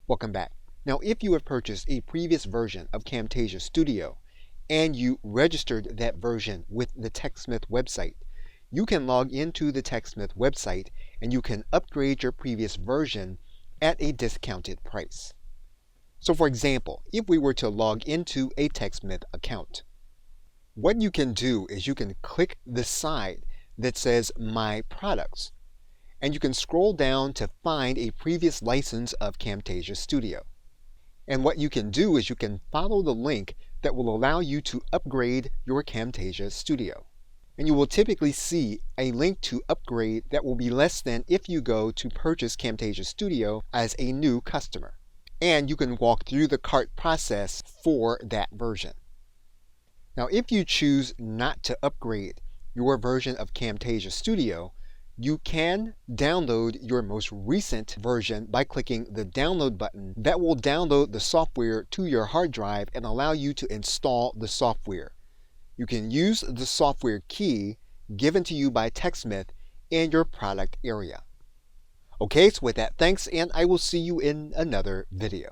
Welcome back. Now, if you have purchased a previous version of Camtasia Studio and you registered that version with the TechSmith website, you can log into the TechSmith website and you can upgrade your previous version at a discounted price. So for example, if we were to log into a TechSmith account, what you can do is you can click the side that says My Products, and you can scroll down to find a previous license of Camtasia Studio. And what you can do is you can follow the link that will allow you to upgrade your Camtasia Studio. And you will typically see a link to upgrade that will be less than if you go to purchase Camtasia Studio as a new customer. And you can walk through the cart process for that version. Now, if you choose not to upgrade your version of Camtasia Studio, you can download your most recent version by clicking the download button. That will download the software to your hard drive and allow you to install the software. You can use the software key given to you by TechSmith in your product area. Okay, so with that, thanks, and I will see you in another video.